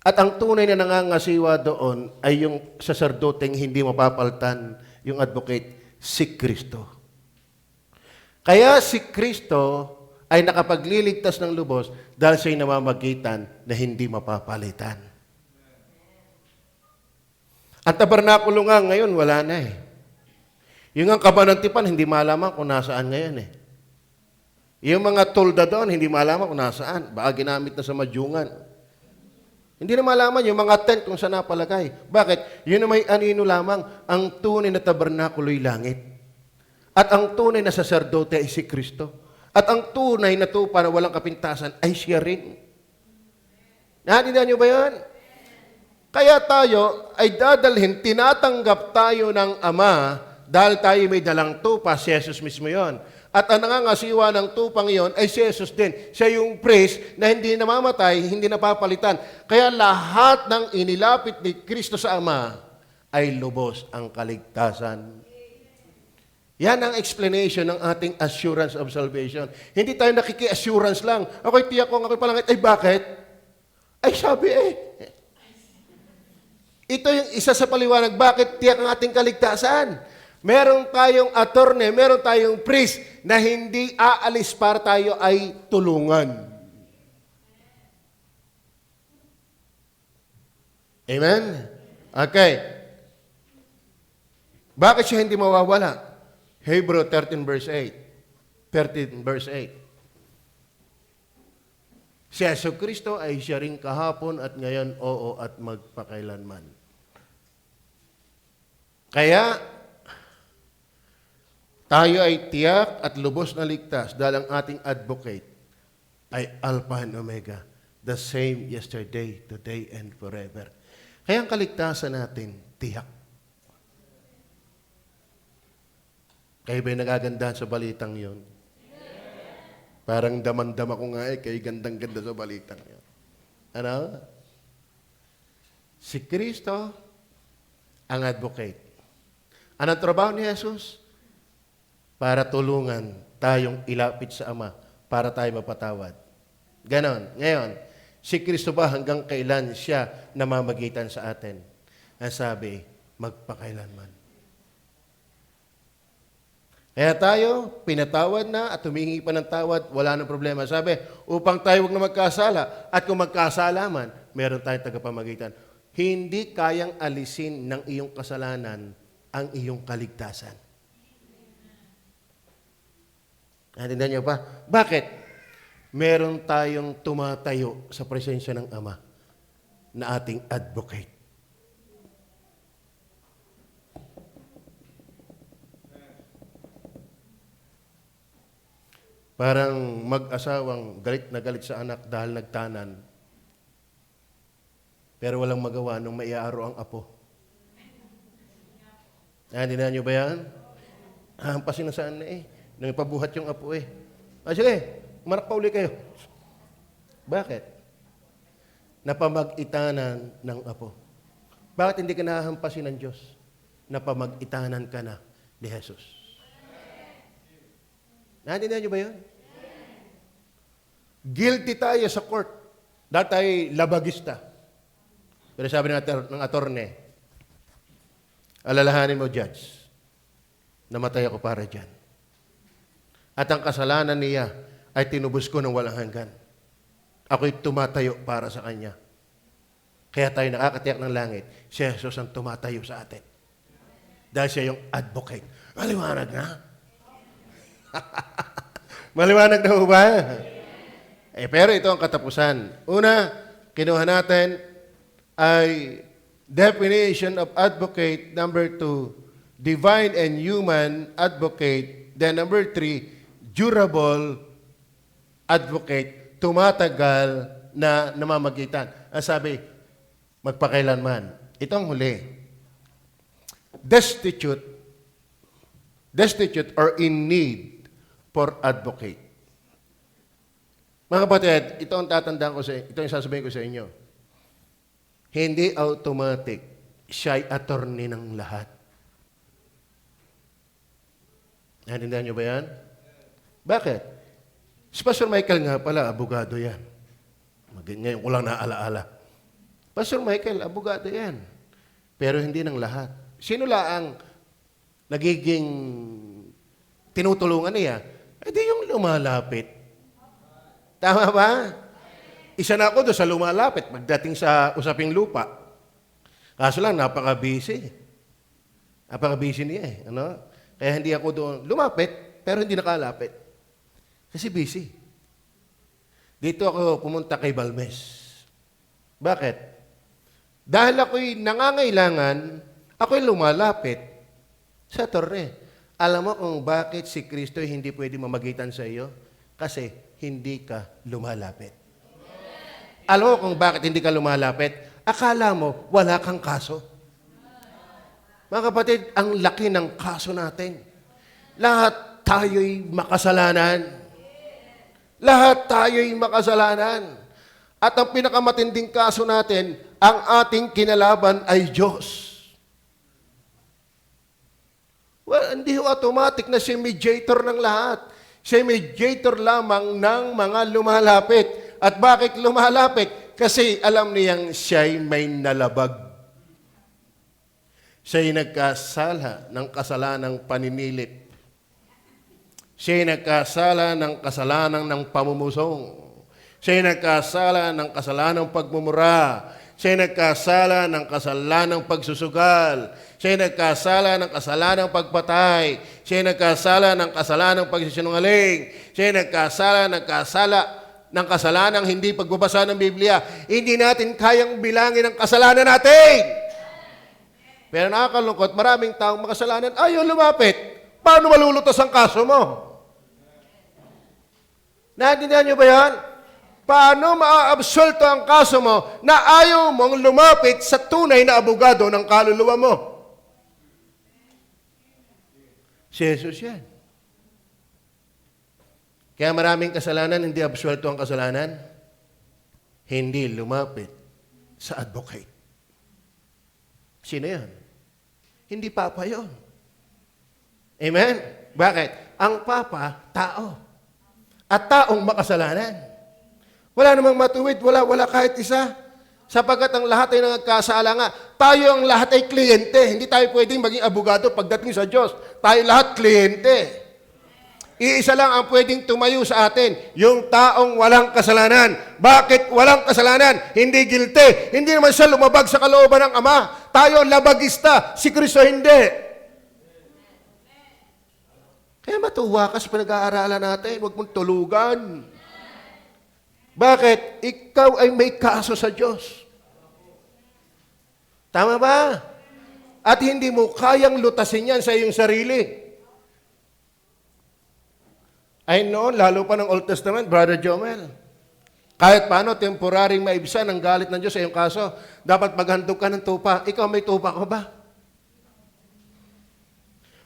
At ang tunay na nangangasiwa doon ay yung saserdoteng hindi mapapaltan, yung advocate, si Kristo. Kaya si Kristo ay nakapagliligtas ng lubos dahil siya'y namamagitan na hindi mapapalitan. Ang tabernakulo nga ngayon, wala na eh. Yung ang kabanantipan, hindi malaman kung nasaan ngayon eh. Yung mga tolda doon, hindi malaman kung nasaan. Baka ginamit na sa madyungan. Hindi na malaman yung mga tent kung saan napalagay. Bakit? Yun na may anino lamang, ang tunay na tabernakulo'y langit. At ang tunay na saserdote ay si Kristo. At ang tunay na tupa na walang kapintasan ay siya rin. Naintindihan niyo ba yan? Kaya tayo ay dadalhin, tinatanggap tayo ng Ama dahil tayo may dalang tupa, si Jesus mismo yon. At ang nangangasiwa ng tupang iyon ay si Jesus din. Siya yung priest na hindi namamatay, hindi napapalitan. Kaya lahat ng inilapit ni Kristo sa Ama ay lubos ang kaligtasan. Yan ang explanation ng ating assurance of salvation. Hindi tayo nakiki-assurance lang. Ako'y tiyak ko, ako'y palangit. Ay bakit? Ay sabi ito yung isa sa paliwanag, bakit tiyak ang ating kaligtasan. Meron tayong attorney, meron tayong priest na hindi aalis para tayo ay tulungan. Amen? Okay. Bakit siya hindi mawawala? Hebrew 13 verse 8. 13 verse 8. Si Jesucristo ay siya rin kahapon at ngayon, oo, at magpakailanman. Kaya, tayo ay tiyak at lubos na ligtas dahil ang ating advocate ay Alpha and Omega, the same yesterday, today, and forever. Kaya ang kaligtasan natin, tiyak. Kayo ba'y nagagandahan sa balitang yon? Parang damandam ako nga kayo gandang-ganda sa balitang yon. Ano? Si Kristo ang advocate. Anong trabaho ni Jesus? Para tulungan tayong ilapit sa Ama para tayo mapatawad. Ganon. Ngayon, si Kristo ba hanggang kailan siya namamagitan sa atin? Ang sabi, magpakailanman. Kaya tayo, pinatawad na at humingi pa ng tawad, wala nang problema. Sabi, upang tayo huwag na magkasala. At kung magkasala man, meron tayong tagapamagitan. Hindi kayang alisin ng iyong kasalanan ang iyong kaligtasan. Natindihan niyo ba? Bakit? Meron tayong tumatayo sa presensya ng Ama na ating advocate. Parang mag-asawang galit na galit sa anak dahil nagtanan. Pero walang magawa nung maiaaro ang apo. Natindihan niyo ba yan? Hampasin na saan na nung ipabuhat yung apo sige, umanak pa uli kayo. Bakit? Napamag-itanan ng apo. Bakit hindi ka nahahampasin ng Diyos? Napamag-itanan ka na ni Jesus. Naintindihan niyo ba yun? Guilty tayo sa court. Dahil tayo labagista. Pero sabi ng attorney, alalahanin mo, judge, namatay ako para dyan. At ang kasalanan niya ay tinubos ko ng walang hanggan. Ako'y tumatayo para sa Kanya. Kaya tayo nakakatiyak ng langit, si Jesus ang tumatayo sa atin. Dahil siya yung advocate. Maliwanag na? Maliwanag na ba? Pero ito ang katapusan. Una, kinuha natin ay definition of advocate. Number 2, divine and human advocate. Then number 3, durable advocate, tumatagal na namamagitan. Ang sabi, magpakailanman. Ito ang huli. Destitute or in need for advocate. Mga kapatid, ito ang tatandaan ko ito ang sasabihin ko sa inyo. Hindi automatic siya'y attorney ng lahat. Naintindihan niyo ba yan? Bakit? Si Pastor Michael nga pala, abogado yan. Ngayon ko lang naalaala. Pastor Michael, abogado yan. Pero hindi ng lahat. Sino ang nagiging tinutulungan niya? Di yung lumalapit. Tama ba? Isa na ako doon sa lumalapit pagdating sa usaping lupa. Kaso lang, napaka-busy. Napaka-busy niya Ano? Kaya hindi ako doon lumapit, pero hindi nakalapit. Kasi busy. Dito ako pumunta kay Balmes. Bakit? Dahil ako'y nangangailangan, ako'y lumalapit sa torre. Alam mo kung bakit si Kristo hindi pwede mamagitan sa iyo? Kasi hindi ka lumalapit. Alam mo kung bakit hindi ka lumalapit? Akala mo wala kang kaso. Mga kapatid, ang laki ng kaso natin. Lahat tayo'y makasalanan. Lahat tayo'y makasalanan. At ang pinakamatinding kaso natin, ang ating kinalaban ay Diyos. Well, hindi ho automatic na siya mediator ng lahat. Siya mediator lamang ng mga lumalapit. At bakit lumalapit? Kasi alam niyang siya'y may nalabag. Siya'y nagkasala ng kasalanang paninilip. Siya'y nagkasala ng kasalanan ng pamumusong. Siya'y nagkasala ng kasalanang pagmumura. Siya'y nagkasala ng kasalanang pagsusugal. Siya'y nagkasala ng kasalanang pagpatay. Siya'y nagkasala ng kasalanang pagsisinungaling. Siya'y nagkasala ng kasalanang hindi pagbabasa ng Biblia. Hindi natin kayang bilangin ang kasalanan natin. Pero nakakalungkot, maraming taong makasalanan, ayaw lumapit. Paano malulutas ang kaso mo? Naintindihan niyo ba yan? Paano maaabsulto ang kaso mo na ayaw mong lumapit sa tunay na abogado ng kaluluwa mo? Si Jesus yan. Kaya maraming kasalanan, hindi absuelto ang kasalanan. Hindi lumapit sa advocate. Sino yan? Hindi Papa yun. Amen? Bakit? Ang Papa, tao. At taong makasalanan. Wala namang matuwid, wala kahit isa. Sapagkat ang lahat ay nagkasala nga. Tayo ang lahat ay kliyente. Hindi tayo pwedeng maging abogado pagdating sa Diyos. Tayo lahat kliyente. Iisa lang ang pwedeng tumayo sa atin, yung taong walang kasalanan. Bakit walang kasalanan? Hindi guilty. Hindi naman siya lumabag sa kalooban ng Ama. Tayo ang labagista, si Kristo hindi. Kaya matuwa ka sa pinag-aaralan natin, huwag mong tulugan. Bakit? Ikaw ay may kaso sa Diyos. Tama ba? At hindi mo kayang lutasin yan sa iyong sarili. Ay noon, lalo pa ng Old Testament, Brother Jomel, kahit paano, temporaring maibsan ang galit ng Diyos sa iyong kaso, dapat maghandog ka ng tupa. Ikaw, may tupa ka ba?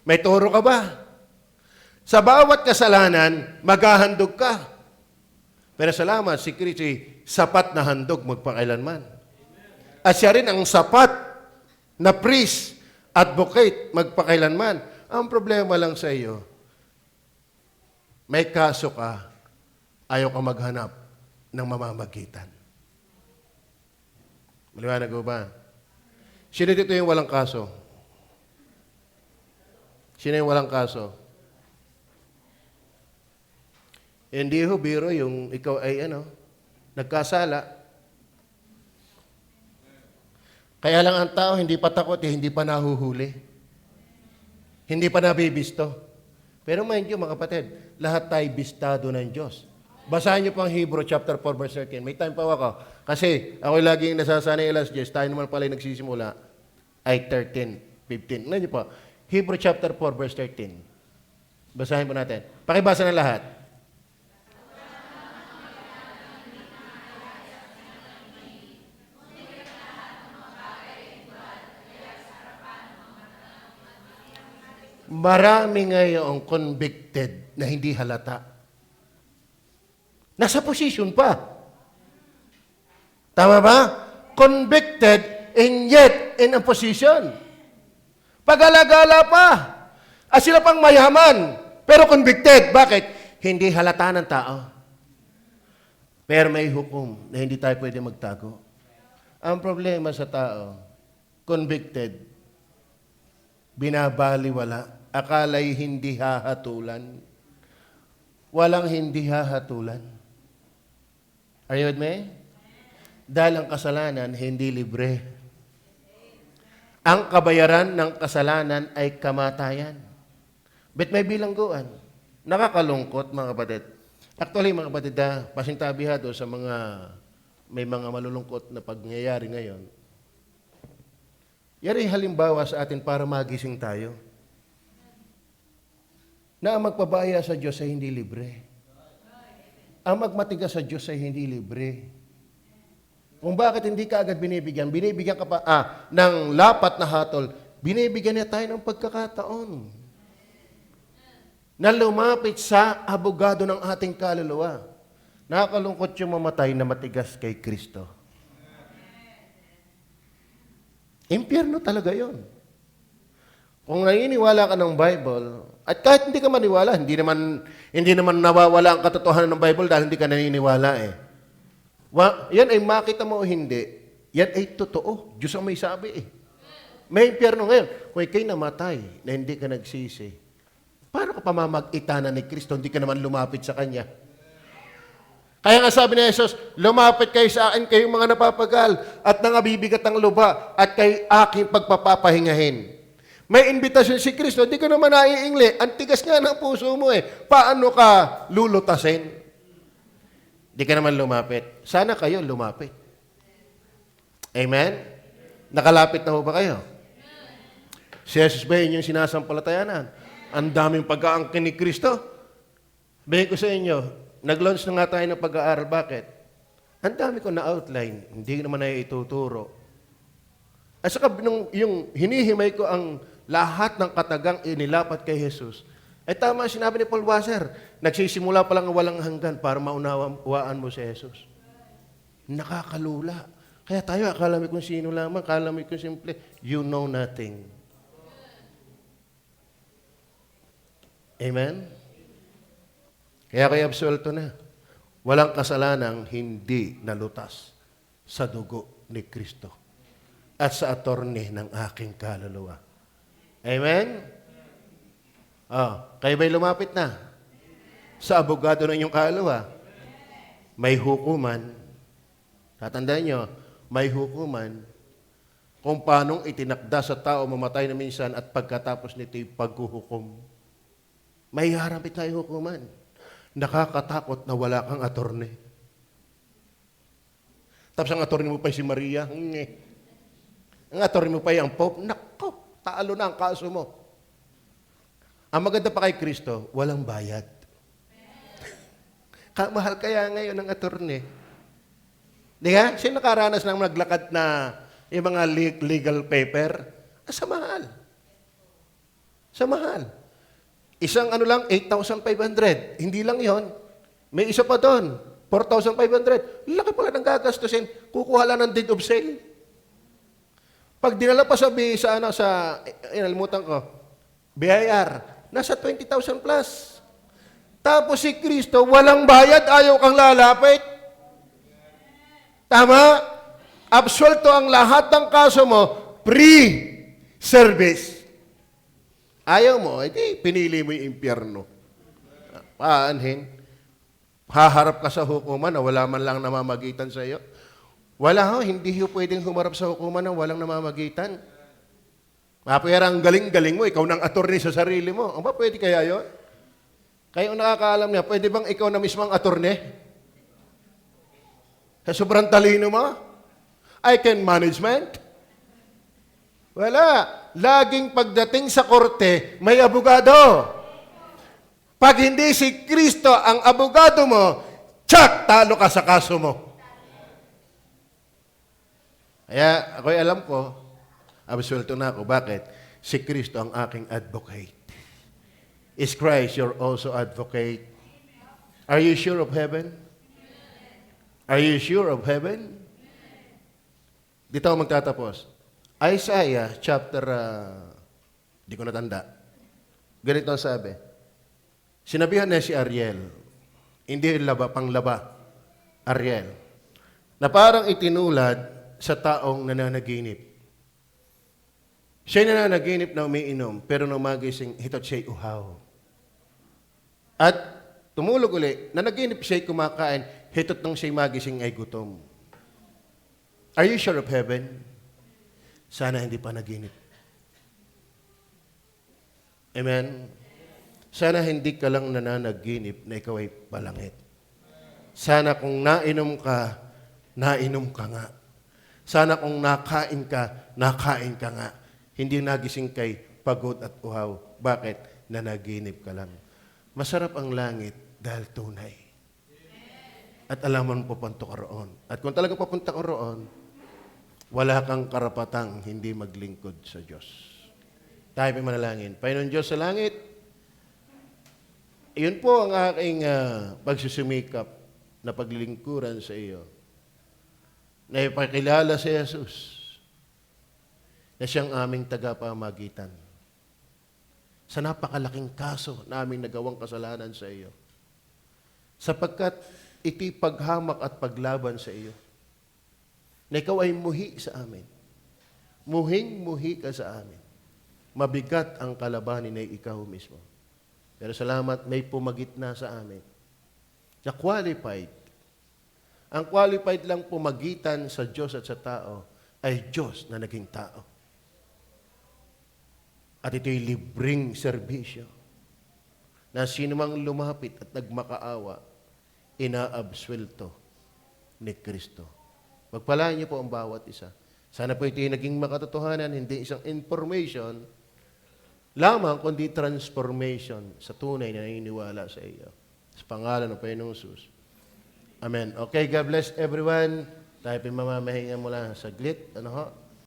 May toro ka ba? Sa bawat kasalanan, maghahandog ka. Pero salamat, si Kristo, sapat na handog magpakailanman. At siya rin ang sapat na priest, advocate, magpakailanman. Ang problema lang sa iyo, may kaso ka, ayaw ka maghanap ng mamamagitan. Maliwanag ko ba? Sino dito yung walang kaso? Sino yung walang kaso? Hindi ho, biro, yung ikaw ay nagkasala. Kaya lang ang tao hindi pa takot, hindi pa nahuhuli. Hindi pa nabibisto. Pero mind you, mga kapatid, lahat tayo bistado ng Diyos. Basahin niyo po ang Hebrew chapter 4 verse 13. May time pa ako. Kasi ako laging nasasanay alas 10, tayo naman pala yung nagsisimula ay 13, 15. Ngayon niyo po, Hebrew chapter 4 verse 13. Basahin po natin. Pakibasa ng lahat. Marami ngayong convicted na hindi halata. Nasa position pa. Tama ba? Convicted and yet in a position. Pag-alagala pa. At sila pang mayaman, pero convicted. Bakit? Hindi halata ng tao. Pero may hukom na hindi tayo pwede magtago. Ang problema sa tao, convicted, binabaliwala. Akala'y hindi hahatulan. Walang hindi hahatulan. Are you with me? Dahil ang kasalanan, hindi libre. Ang kabayaran ng kasalanan ay kamatayan. But may bilangguan. Nakakalungkot, mga kapatid. Actually, mga kapatid, pasintabihado sa may mga malulungkot na pagngyayari ngayon. Yan ay halimbawa sa atin para magising tayo. Na ang magpabaya sa Diyos ay hindi libre. Ang magmatigas sa Diyos ay hindi libre. Kung bakit hindi ka agad binibigyan ka pa ng lapat na hatol, binibigyan niya tayo ng pagkakataon na lumapit sa abogado ng ating kaluluwa. Nakakalungkot yung mamatay na matigas kay Kristo. Impyerno talaga yon. Kung naniniwala ka ng Bible, at kahit hindi ka maniwala, hindi naman nawawala ang katotohanan ng Bible dahil hindi ka naniniwala eh. Yan ay makita mo o hindi, yan ay totoo. Diyos ang may sabi eh. May impyerno ngayon. Kung ikaw'y namatay na hindi ka nagsisi, paano ka pamamag-itanan ni Kristo? Hindi ka naman lumapit sa Kanya. Kaya nga sabi ni Jesus, lumapit kayo sa akin, kayong mga napapagal at nangabibigat ang luba at kay aking pagpapapahingahin. May invitasyon si Kristo, hindi ka naman naiingli. Ang tigas nga ng puso mo eh. Paano ka lulutasin? Hindi ka naman lumapit. Sana kayo lumapit. Amen? Nakalapit na ho ba kayo? Si Jesus ba yun yung sinasampalatayanan? Ang daming pag-aangkin ni Kristo? Bahin ko sa inyo, nag-launch na nga tayo ng pag-aaral. Bakit? Ang dami ko na-outline. Hindi naman na ituturo. At saka yung hinihimay ko ang lahat ng katagang inilapat kay Jesus. Eh tama sinabi ni Paul Wasser, nagsisimula pa lang walang hanggan para maunawaan mo si Jesus. Nakakalula. Kaya tayo, akala mo kung sino lamang, akala mo kung simple, you know nothing. Amen? Kaya kayo absuelto na. Walang kasalanang hindi nalutas sa dugo ni Kristo at sa attorney ng aking kaluluwa. Amen? Kayo ba'y lumapit na? Sa abogado ng inyong kaluluwa? May hukuman. Tatandaan nyo, may hukuman kung paanong itinakda sa tao mamatay na minsan at pagkatapos nito'y paghuhukom. May harapit tayo hukuman. Nakakatakot na wala kang attorney. Tapos ang attorney mo pa si Maria. Ang attorney mo pa ang Pope. Nako, talo na ang kaso mo. Ang maganda pa kay Kristo, walang bayad. Mahal kaya ngayon ang attorney. Di nga? Sino nakaranas ng naglakad na yung mga legal paper? Sa mahal. Sa mahal. Isang ano lang, 8,500. Hindi lang yon. May isa pa doon, 4,500. Laki pala ng gagastusin. Kukuha lang ng deed of sale. Pag dinala pa sa inalimutan ko, BIR, nasa 20,000 plus. Tapos si Kristo, walang bayad, ayaw kang lalapit. Tama? Absuelto ang lahat ng kaso mo, pre-service. Ayaw mo, edi pinili mo yung impyerno. Paanhin? Haharap ka sa hukuman na wala man lang namamagitan sa iyo. Wala ho, hindi ho pwedeng humarap sa hukuman na walang namamagitan. Pero ang galing-galing mo, ikaw nang attorney sa sarili mo. Aba, pwede kaya yon? Kayo nakakaalam niya, pwede bang ikaw na mismo ang attorney? Sa sobrang talino mo? I can management? Wala. Laging pagdating sa korte, may abogado. Pag hindi si Kristo ang abogado mo, tsak, talo ka sa kaso mo. Kaya ako'y alam ko, absuelto na ako. Bakit? Si Kristo ang aking advocate. Is Christ your also advocate? Are you sure of heaven? Are you sure of heaven? Dito ako magtatapos. Isaiah chapter, di ko natanda. Ganito ang sabi. Sinabihan na si Ariel, hindi panglaba, Ariel, na parang itinulad sa taong nananaginip. Siya'y nananaginip na umiinom, pero nung magising, hitot siya'y uhaw. At tumulog uli, nanaginip siya'y kumakain, hitot nung siya'y magising ay gutom. Are you sure of heaven? Sana hindi pa naginip. Amen? Sana hindi ka lang nananaginip na ikaw ay palangit. Sana kung nainom ka nga. Sana kung nakain ka nga. Hindi nagising kay pagod at uhaw. Bakit? Nanaginip ka lang. Masarap ang langit dahil tunay. At alam mo pupunta ka roon. At kung talaga papunta ka roon, wala kang karapatang hindi maglingkod sa Diyos. Tayo pa manalangin. Panginoon Diyos sa langit, iyon po ang aking pagsusumikap na paglilingkuran sa iyo. Na ipakilala si Jesus na siyang aming tagapamagitan sa napakalaking kaso na aming nagawang kasalanan sa iyo. Sapagkat ito'y paghamak at paglaban sa iyo. Na ikaw ay muhi sa amin. Muhing-muhi ka sa amin. Mabigat ang kalabanin ay ikaw mismo. Pero salamat, may pumagitna sa amin na qualified. Ang qualified lang pumagitan sa Diyos at sa tao ay Diyos na naging tao. At ito'y libreng serbisyo na sino mang lumapit at nagmakaawa, inaabswelto ni Kristo. Pagpalaan niyo po ang bawat isa. Sana po ito'y naging makatotohanan, hindi isang information lamang, kundi transformation sa tunay na naniniwala sa iyo. Sa pangalan ng Panginoong Jesus. Amen. Okay, God bless everyone. Tayo pinamamahinga mula saglit. Ano ho?